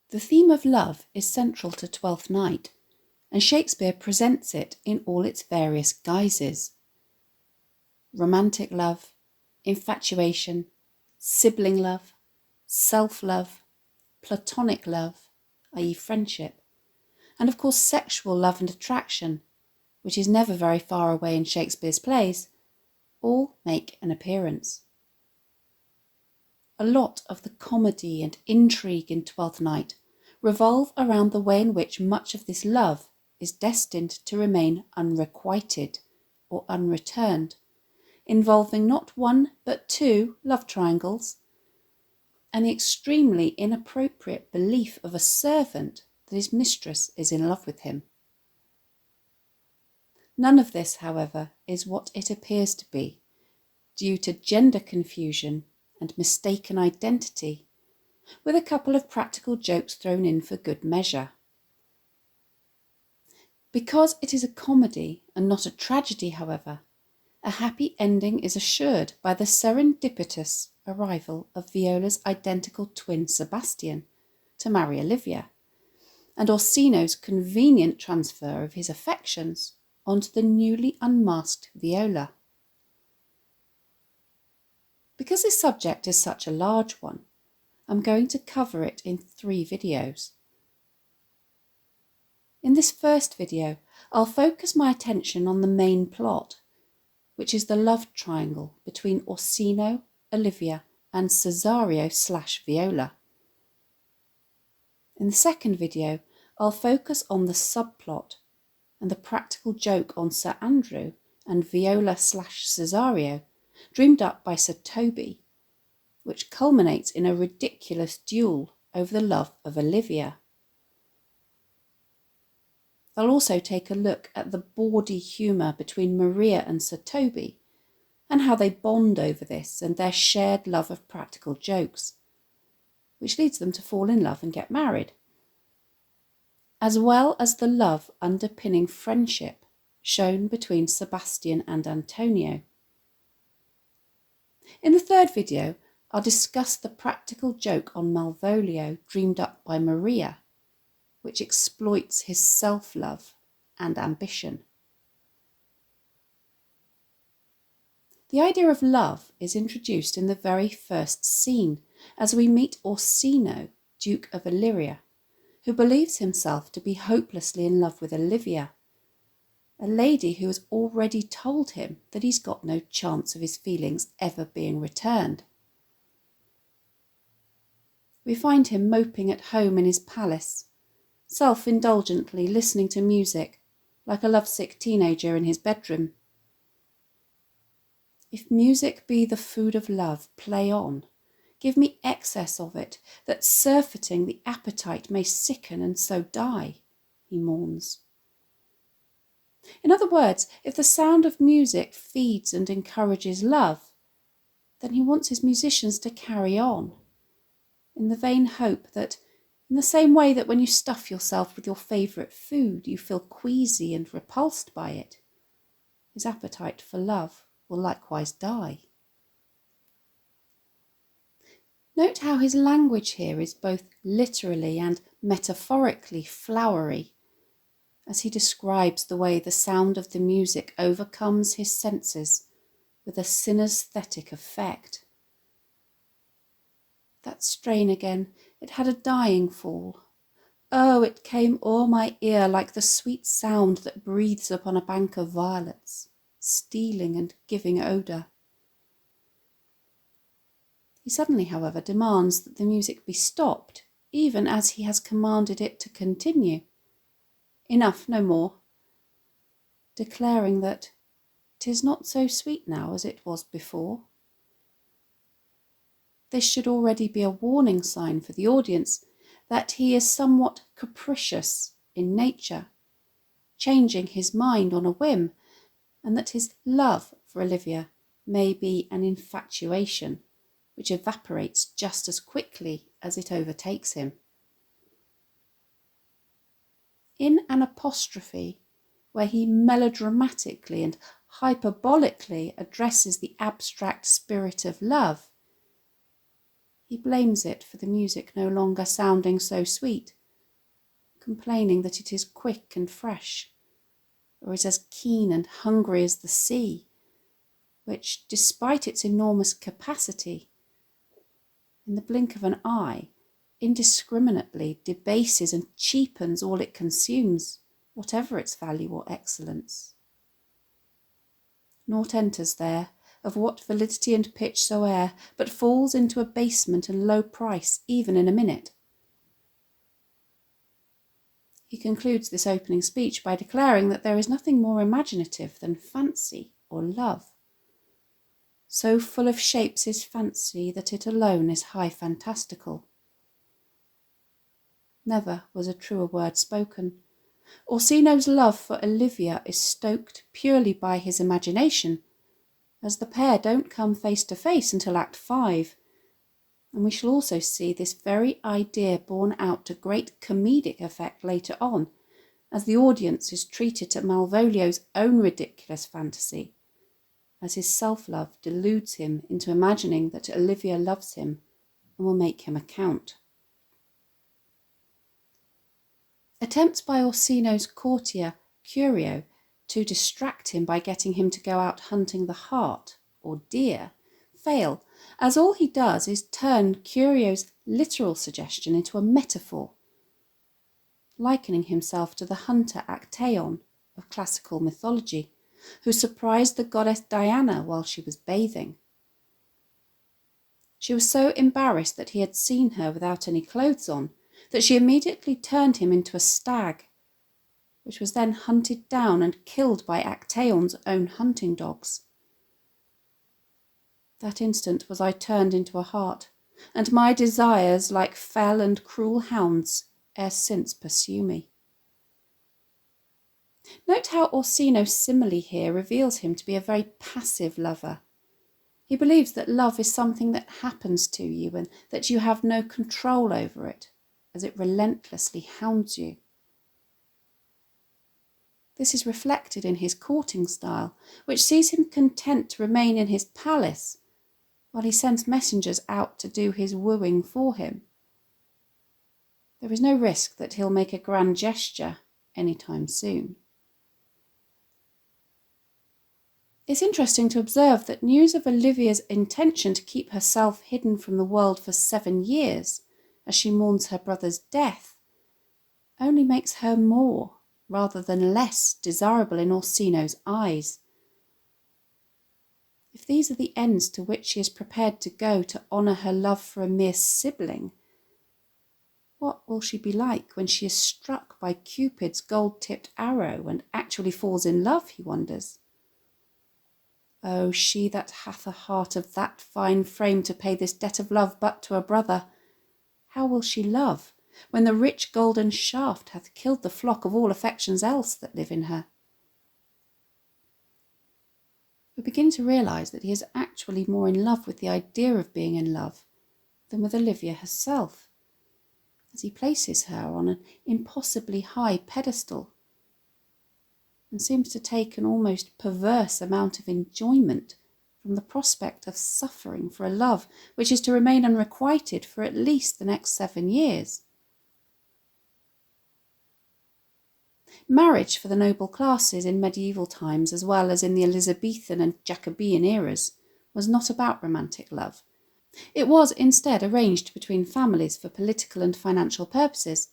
The theme of love is central to Twelfth Night, and Shakespeare presents it in all its various guises. Romantic love, infatuation, sibling love, self-love, platonic love, i.e. friendship, and of course sexual love and attraction, which is never very far away in Shakespeare's plays, all make an appearance. A lot of the comedy and intrigue in Twelfth Night revolve around the way in which much of this love is destined to remain unrequited or unreturned, involving not one but two love triangles, and the extremely inappropriate belief of a servant that his mistress is in love with him. None of this, however, is what it appears to be, due to gender confusion and mistaken identity, with a couple of practical jokes thrown in for good measure. Because it is a comedy and not a tragedy, however, a happy ending is assured by the serendipitous arrival of Viola's identical twin Sebastian to marry Olivia, and Orsino's convenient transfer of his affections onto the newly unmasked Viola. Because this subject is such a large one, I'm going to cover it in 3 videos. In this first video, I'll focus my attention on the main plot, which is the love triangle between Orsino, Olivia and Cesario/Viola. In the second video, I'll focus on the subplot and the practical joke on Sir Andrew and Viola/Cesario, dreamed up by Sir Toby, which culminates in a ridiculous duel over the love of Olivia. I'll also take a look at the bawdy humour between Maria and Sir Toby, and how they bond over this and their shared love of practical jokes, which leads them to fall in love and get married, as well as the love underpinning friendship shown between Sebastian and Antonio. In the third video, I'll discuss the practical joke on Malvolio dreamed up by Maria, which exploits his self-love and ambition. The idea of love is introduced in the very first scene as we meet Orsino, Duke of Illyria, who believes himself to be hopelessly in love with Olivia, a lady who has already told him that he's got no chance of his feelings ever being returned. We find him moping at home in his palace, self-indulgently listening to music like a lovesick teenager in his bedroom. If music be the food of love, play on. Give me excess of it, that surfeiting the appetite may sicken and so die, he mourns. In other words, if the sound of music feeds and encourages love, then he wants his musicians to carry on, in the vain hope that, in the same way that when you stuff yourself with your favourite food, you feel queasy and repulsed by it, his appetite for love will likewise die. Note how his language here is both literally and metaphorically flowery, as he describes the way the sound of the music overcomes his senses with a synesthetic effect. That strain again, it had a dying fall. Oh, it came o'er my ear like the sweet sound that breathes upon a bank of violets, stealing and giving odour. He suddenly, however, demands that the music be stopped, even as he has commanded it to continue. Enough, no more, declaring that 'tis not so sweet now as it was before. This should already be a warning sign for the audience that he is somewhat capricious in nature, changing his mind on a whim, and that his love for Olivia may be an infatuation which evaporates just as quickly as it overtakes him. In an apostrophe where he melodramatically and hyperbolically addresses the abstract spirit of love, He blames it for the music no longer sounding so sweet, complaining that it is quick and fresh, or is as keen and hungry as the sea, which, despite its enormous capacity, in the blink of an eye, indiscriminately debases and cheapens all it consumes, whatever its value or excellence. Naught enters there, of what validity and pitch soe'er, but falls into abasement and low price, even in a minute. He concludes this opening speech by declaring that there is nothing more imaginative than fancy or love. So full of shapes is fancy that it alone is high fantastical. Never was a truer word spoken. Orsino's love for Olivia is stoked purely by his imagination, as the pair don't come face to face until Act 5, and we shall also see this very idea borne out to great comedic effect later on, as the audience is treated to Malvolio's own ridiculous fantasy, as his self-love deludes him into imagining that Olivia loves him and will make him a count. Attempts by Orsino's courtier, Curio, to distract him by getting him to go out hunting the hart, or deer, fail, as all he does is turn Curio's literal suggestion into a metaphor, likening himself to the hunter Actaeon of classical mythology, who surprised the goddess Diana while she was bathing. She was so embarrassed that he had seen her without any clothes on, that she immediately turned him into a stag, which was then hunted down and killed by Actaeon's own hunting dogs. That instant was I turned into a hart, and my desires, like fell and cruel hounds, ere since pursue me. Note how Orsino's simile here reveals him to be a very passive lover. He believes that love is something that happens to you and that you have no control over it, as it relentlessly hounds you. This is reflected in his courting style, which sees him content to remain in his palace while he sends messengers out to do his wooing for him. There is no risk that he'll make a grand gesture any time soon. It's interesting to observe that news of Olivia's intention to keep herself hidden from the world for 7 years, as she mourns her brother's death, only makes her more, rather than less, desirable in Orsino's eyes. If these are the ends to which she is prepared to go to honour her love for a mere sibling, what will she be like when she is struck by Cupid's gold-tipped arrow and actually falls in love, he wonders. Oh, she that hath a heart of that fine frame to pay this debt of love but to a brother, how will she love when the rich golden shaft hath killed the flock of all affections else that live in her? We begin to realise that he is actually more in love with the idea of being in love than with Olivia herself, as he places her on an impossibly high pedestal, and seems to take an almost perverse amount of enjoyment from the prospect of suffering for a love which is to remain unrequited for at least the next 7 years. Marriage for the noble classes in medieval times, as well as in the Elizabethan and Jacobean eras, was not about romantic love. It was instead arranged between families for political and financial purposes,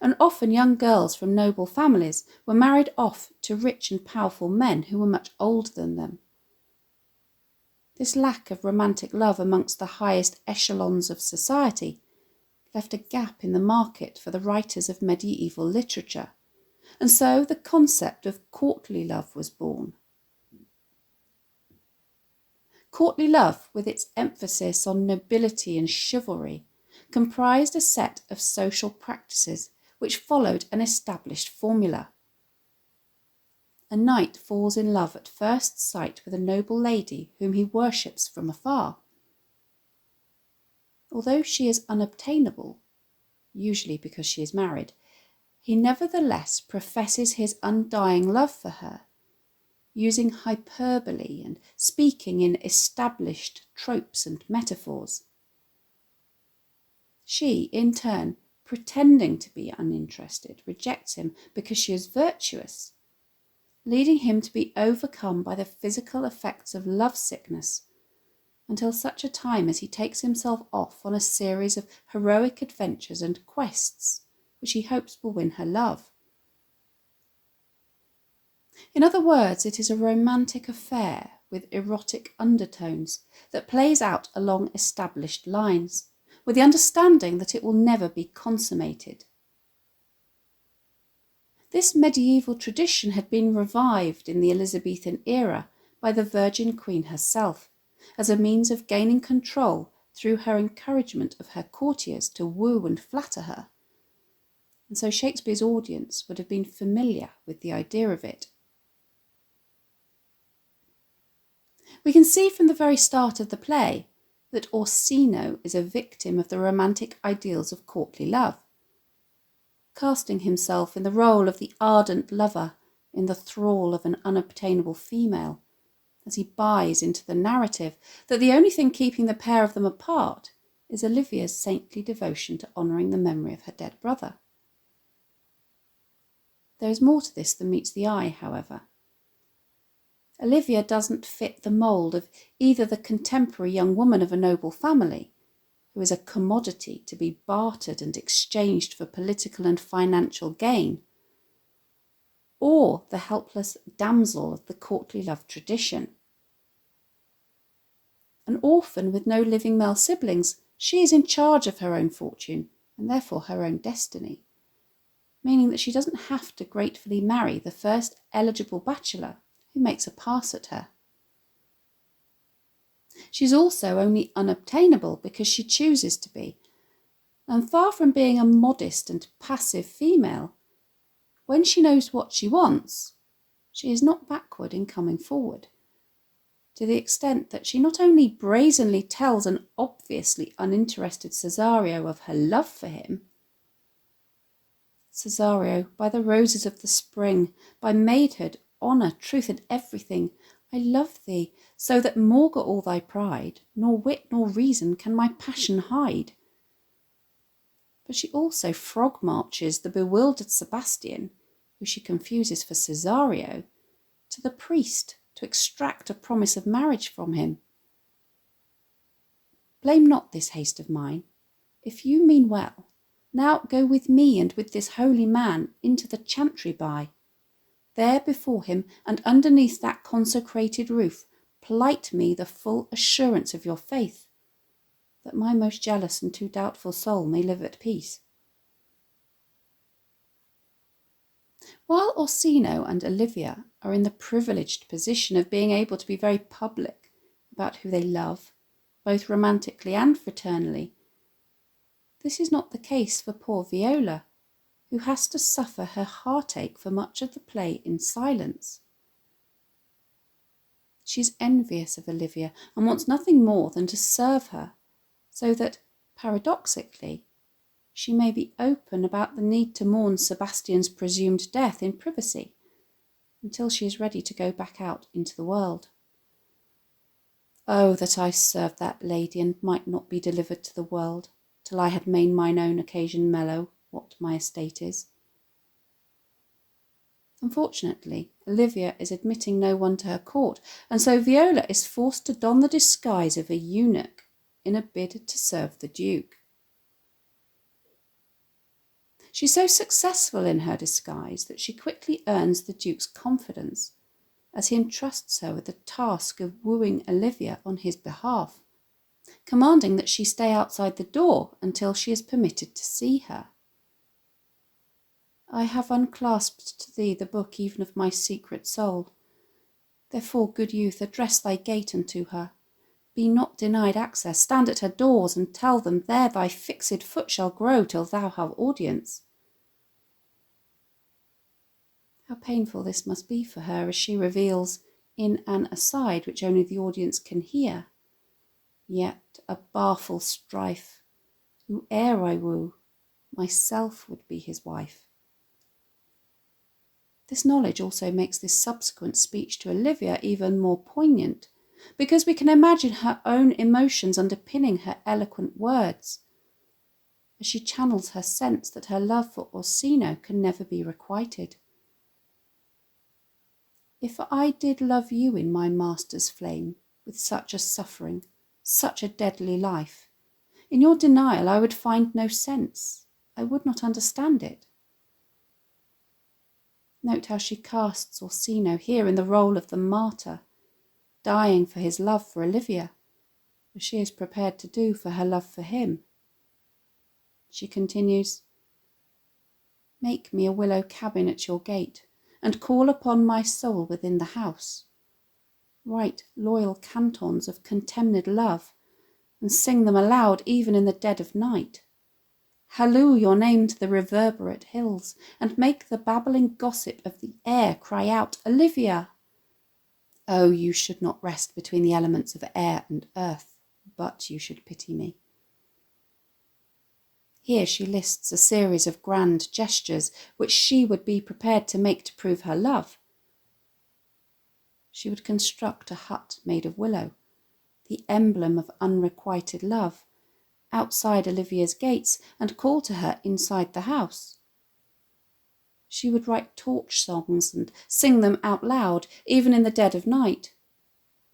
and often young girls from noble families were married off to rich and powerful men who were much older than them. This lack of romantic love amongst the highest echelons of society left a gap in the market for the writers of medieval literature, and so the concept of courtly love was born. Courtly love, with its emphasis on nobility and chivalry, comprised a set of social practices which followed an established formula. A knight falls in love at first sight with a noble lady whom he worships from afar. Although she is unobtainable, usually because she is married, he nevertheless professes his undying love for her, using hyperbole and speaking in established tropes and metaphors. She, in turn, pretending to be uninterested, rejects him because she is virtuous, leading him to be overcome by the physical effects of lovesickness until such a time as he takes himself off on a series of heroic adventures and quests which he hopes will win her love. In other words, it is a romantic affair with erotic undertones that plays out along established lines, with the understanding that it will never be consummated. This medieval tradition had been revived in the Elizabethan era by the Virgin Queen herself, as a means of gaining control through her encouragement of her courtiers to woo and flatter her. And so Shakespeare's audience would have been familiar with the idea of it. We can see from the very start of the play that Orsino is a victim of the romantic ideals of courtly love, casting himself in the role of the ardent lover in the thrall of an unobtainable female, as he buys into the narrative that the only thing keeping the pair of them apart is Olivia's saintly devotion to honouring the memory of her dead brother. There is more to this than meets the eye, however. Olivia doesn't fit the mould of either the contemporary young woman of a noble family, who is a commodity to be bartered and exchanged for political and financial gain, or the helpless damsel of the courtly love tradition. An orphan with no living male siblings, she is in charge of her own fortune and therefore her own destiny, meaning that she doesn't have to gratefully marry the first eligible bachelor who makes a pass at her. She's also only unobtainable because she chooses to be, and far from being a modest and passive female, when she knows what she wants, she is not backward in coming forward, to the extent that she not only brazenly tells an obviously uninterested Cesario of her love for him. Cesario, by the roses of the spring, by maidhood, honour, truth, and everything, I love thee, so that maugre all thy pride, nor wit nor reason can my passion hide. But she also frog marches the bewildered Sebastian, who she confuses for Cesario, to the priest to extract a promise of marriage from him. Blame not this haste of mine. If you mean well, now go with me and with this holy man into the chantry by. There before him and underneath that consecrated roof, plight me the full assurance of your faith, that my most jealous and too doubtful soul may live at peace. While Orsino and Olivia are in the privileged position of being able to be very public about who they love, both romantically and fraternally, this is not the case for poor Viola, who has to suffer her heartache for much of the play in silence. She is envious of Olivia and wants nothing more than to serve her, so that, paradoxically, she may be open about the need to mourn Sebastian's presumed death in privacy, until she is ready to go back out into the world. Oh, that I served that lady and might not be delivered to the world, till I had made mine own occasion mellow what my estate is. Unfortunately, Olivia is admitting no one to her court, and so Viola is forced to don the disguise of a eunuch in a bid to serve the Duke. She's so successful in her disguise that she quickly earns the Duke's confidence, as he entrusts her with the task of wooing Olivia on his behalf, commanding that she stay outside the door until she is permitted to see her. I have unclasped to thee the book even of my secret soul. Therefore, good youth, address thy gate unto her. Be not denied access, stand at her doors, and tell them there thy fixed foot shall grow till thou have audience. How painful this must be for her as she reveals, in an aside which only the audience can hear, yet a barful strife, whoe'er I woo, myself would be his wife. This knowledge also makes this subsequent speech to Olivia even more poignant, because we can imagine her own emotions underpinning her eloquent words. as she channels her sense that her love for Orsino can never be requited. If I did love you in my master's flame, with such a suffering, such a deadly life, in your denial I would find no sense. I would not understand it. Note how she casts Orsino here in the role of the martyr, dying for his love for Olivia, as she is prepared to do for her love for him. She continues, "Make me a willow cabin at your gate, and call upon my soul within the house. Write loyal cantons of contemned love, and sing them aloud even in the dead of night. Halloo your name to the reverberate hills, and make the babbling gossip of the air cry out, Olivia! Oh, you should not rest between the elements of air and earth, but you should pity me." Here she lists a series of grand gestures which she would be prepared to make to prove her love. She would construct a hut made of willow, the emblem of unrequited love, outside Olivia's gates, and call to her inside the house. She would write torch songs and sing them out loud, even in the dead of night,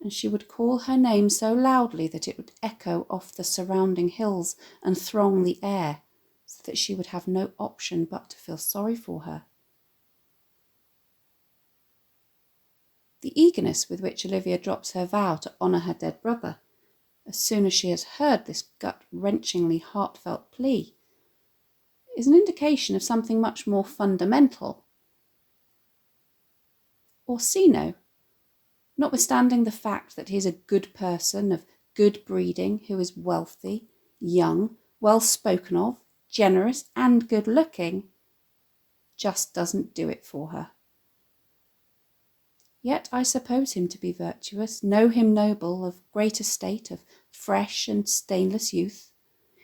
and she would call her name so loudly that it would echo off the surrounding hills and throng the air, so that she would have no option but to feel sorry for her. The eagerness with which Olivia drops her vow to honour her dead brother, as soon as she has heard this gut-wrenchingly heartfelt plea, is an indication of something much more fundamental. Orsino, notwithstanding the fact that he is a good person of good breeding who is wealthy, young, well spoken of, generous and good-looking, just doesn't do it for her. Yet I suppose him to be virtuous, know him noble, of great estate, of fresh and stainless youth,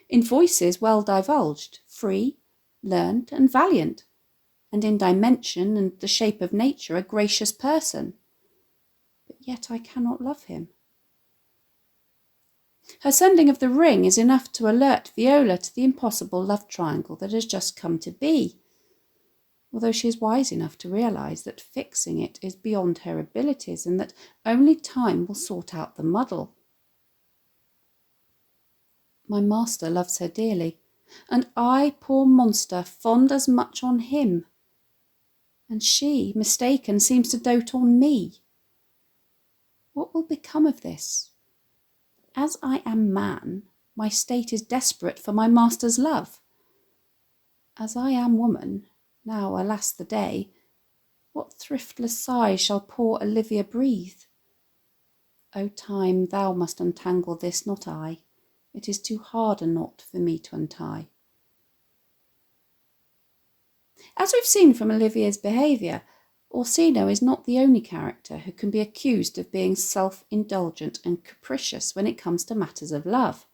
in voices well divulged, free, learned, and valiant, and in dimension and the shape of nature a gracious person. But yet I cannot love him. Her sending of the ring is enough to alert Viola to the impossible love triangle that has just come to be, although she is wise enough to realise that fixing it is beyond her abilities and that only time will sort out the muddle. My master loves her dearly, and I, poor monster, fond as much on him. And she, mistaken, seems to dote on me. What will become of this? As I am man, my state is desperate for my master's love. As I am woman, now alas the day, what thriftless sighs shall poor Olivia breathe? O time, thou must untangle this, not I. It is too hard a knot for me to untie. As we've seen from Olivia's behaviour, Orsino is not the only character who can be accused of being self-indulgent and capricious when it comes to matters of love.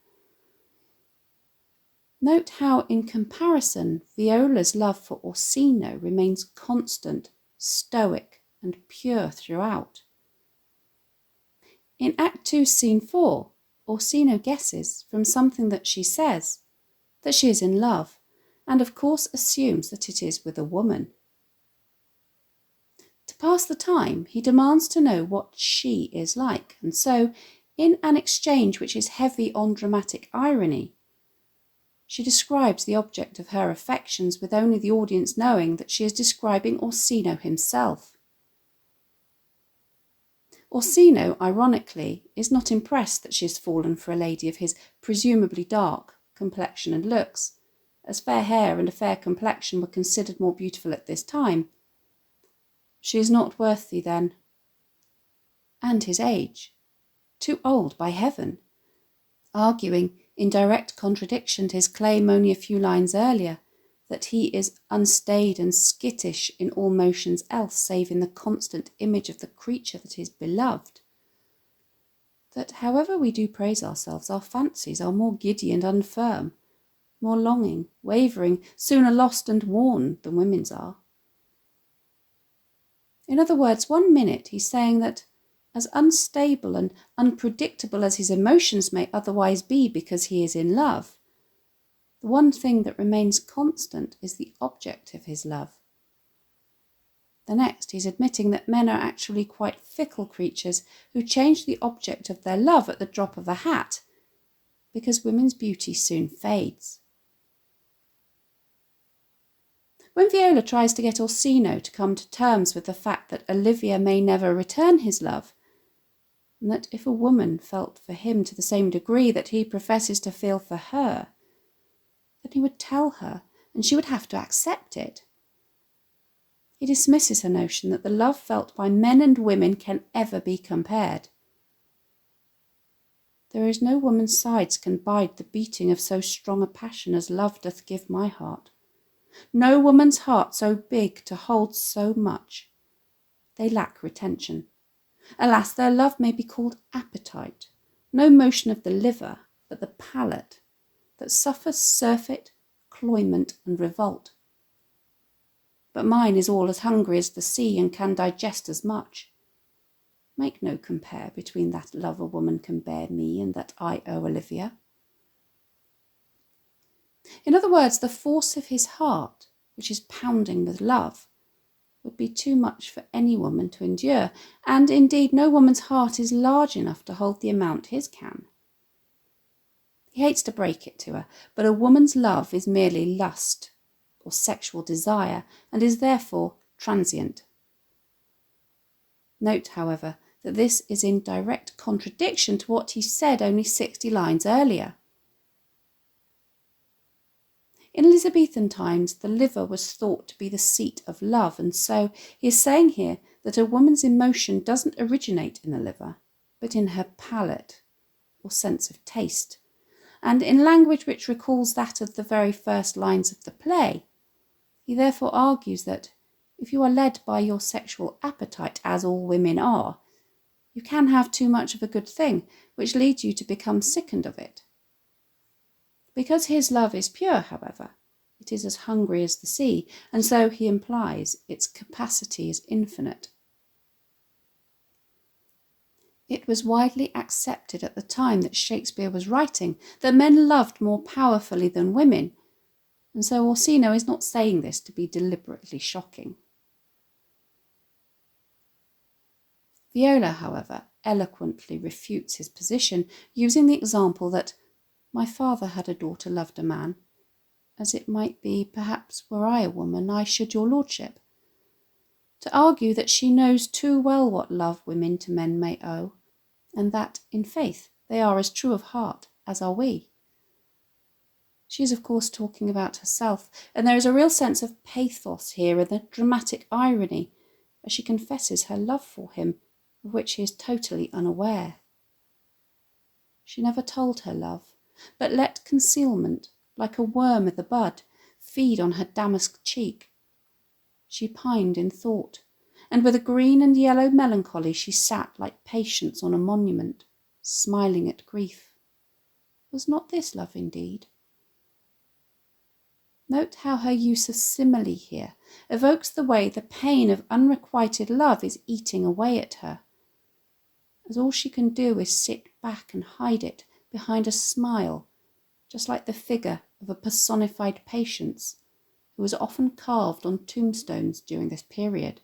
Note how, in comparison, Viola's love for Orsino remains constant, stoic, and pure throughout. In Act 2, Scene 4, Orsino guesses, from something that she says, that she is in love, and of course assumes that it is with a woman. To pass the time, he demands to know what she is like, and so, in an exchange which is heavy on dramatic irony, she describes the object of her affections with only the audience knowing that she is describing Orsino himself. Orsino, ironically, is not impressed that she has fallen for a lady of his presumably dark complexion and looks, as fair hair and a fair complexion were considered more beautiful at this time. She is not worthy then. And his age. Too old by heaven. Arguing, in direct contradiction to his claim only a few lines earlier, that he is unstaid and skittish in all motions else save in the constant image of the creature that is beloved. That however we do praise ourselves, our fancies are more giddy and unfirm, more longing, wavering, sooner lost and worn than women's are. In other words, one minute he's saying that, as unstable and unpredictable as his emotions may otherwise be because he is in love, The one thing that remains constant is the object of his love. The next, he's admitting that men are actually quite fickle creatures who change the object of their love at the drop of a hat, because women's beauty soon fades. When Viola tries to get Orsino to come to terms with the fact that Olivia may never return his love, and that if a woman felt for him to the same degree that he professes to feel for her, then he would tell her and she would have to accept it. He dismisses her notion that the love felt by men and women can ever be compared. There is no woman's sides can bide the beating of so strong a passion as love doth give my heart. No woman's heart so big to hold so much. They lack retention. Alas, their love may be called appetite, no motion of the liver, but the palate, that suffers surfeit, cloyment, and revolt. But mine is all as hungry as the sea, and can digest as much. Make no compare between that love a woman can bear me and that I owe Olivia. In other words, the force of his heart, which is pounding with love, would be too much for any woman to endure, and indeed no woman's heart is large enough to hold the amount his can. He hates to break it to her, but a woman's love is merely lust or sexual desire, and is therefore transient. Note, however, that this is in direct contradiction to what he said only 60 lines earlier. In Elizabethan times, the liver was thought to be the seat of love, and so he is saying here that a woman's emotion doesn't originate in the liver, but in her palate, or sense of taste. And in language which recalls that of the very first lines of the play, he therefore argues that if you are led by your sexual appetite, as all women are, you can have too much of a good thing, which leads you to become sickened of it. Because his love is pure, however, it is as hungry as the sea, and so he implies its capacity is infinite. It was widely accepted at the time that Shakespeare was writing that men loved more powerfully than women, and so Orsino is not saying this to be deliberately shocking. Viola, however, eloquently refutes his position, using the example that my father had a daughter loved a man, as it might be, perhaps, were I a woman, I should your lordship, to argue that she knows too well what love women to men may owe, and that, in faith, they are as true of heart as are we. She is, of course, talking about herself, and there is a real sense of pathos here and the dramatic irony, as she confesses her love for him, of which he is totally unaware. She never told her love, but let concealment, like a worm i' the bud, feed on her damask cheek. She pined in thought, and with a green and yellow melancholy she sat like Patience on a monument, smiling at grief. Was not this love indeed? Note how her use of simile here evokes the way the pain of unrequited love is eating away at her, as all she can do is sit back and hide it behind a smile, just like the figure of a personified Patience, who was often carved on tombstones during this period.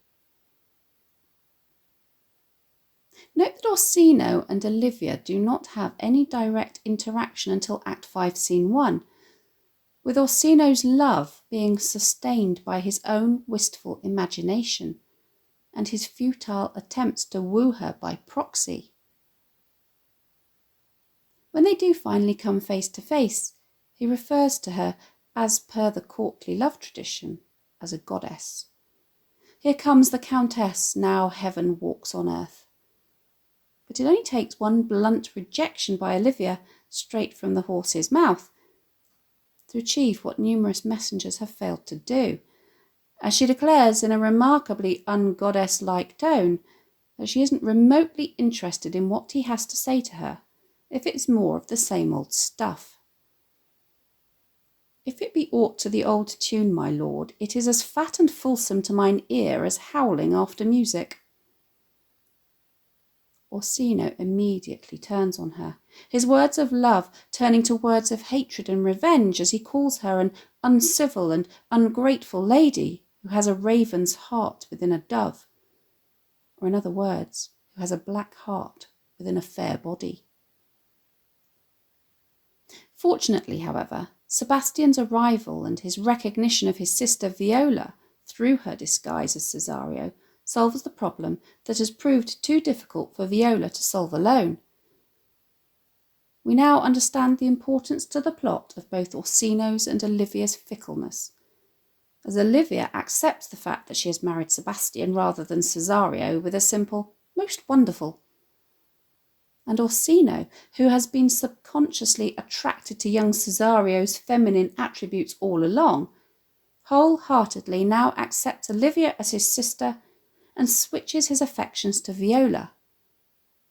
Note that Orsino and Olivia do not have any direct interaction until Act 5, Scene 1, with Orsino's love being sustained by his own wistful imagination and his futile attempts to woo her by proxy. When they do finally come face to face, he refers to her, as per the courtly love tradition, as a goddess. Here comes the Countess, now heaven walks on earth. But it only takes one blunt rejection by Olivia, straight from the horse's mouth, to achieve what numerous messengers have failed to do, as she declares in a remarkably ungoddess-like tone that she isn't remotely interested in what he has to say to her, if it's more of the same old stuff. If it be aught to the old tune, my lord, it is as fat and fulsome to mine ear as howling after music. Orsino immediately turns on her, his words of love turning to words of hatred and revenge as he calls her an uncivil and ungrateful lady who has a raven's heart within a dove, or in other words, who has a black heart within a fair body. Fortunately, however, Sebastian's arrival and his recognition of his sister Viola through her disguise as Cesario solves the problem that has proved too difficult for Viola to solve alone. We now understand the importance to the plot of both Orsino's and Olivia's fickleness, as Olivia accepts the fact that she has married Sebastian rather than Cesario with a simple, most wonderful. And Orsino, who has been subconsciously attracted to young Cesario's feminine attributes all along, wholeheartedly now accepts Olivia as his sister and switches his affections to Viola,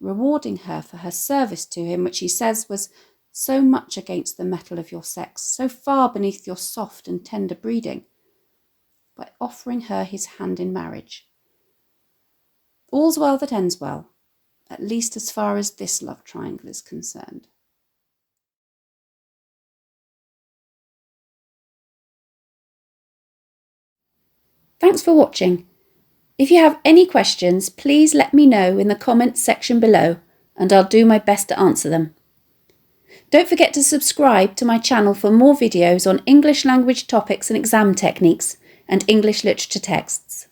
rewarding her for her service to him, which he says was so much against the mettle of your sex, so far beneath your soft and tender breeding, by offering her his hand in marriage. All's well that ends well, at least as far as this love triangle is concerned. Thanks for watching. If you have any questions, please let me know in the comments section below, and I'll do my best to answer them. Don't forget to subscribe to my channel for more videos on English language topics and exam techniques, and English literature texts.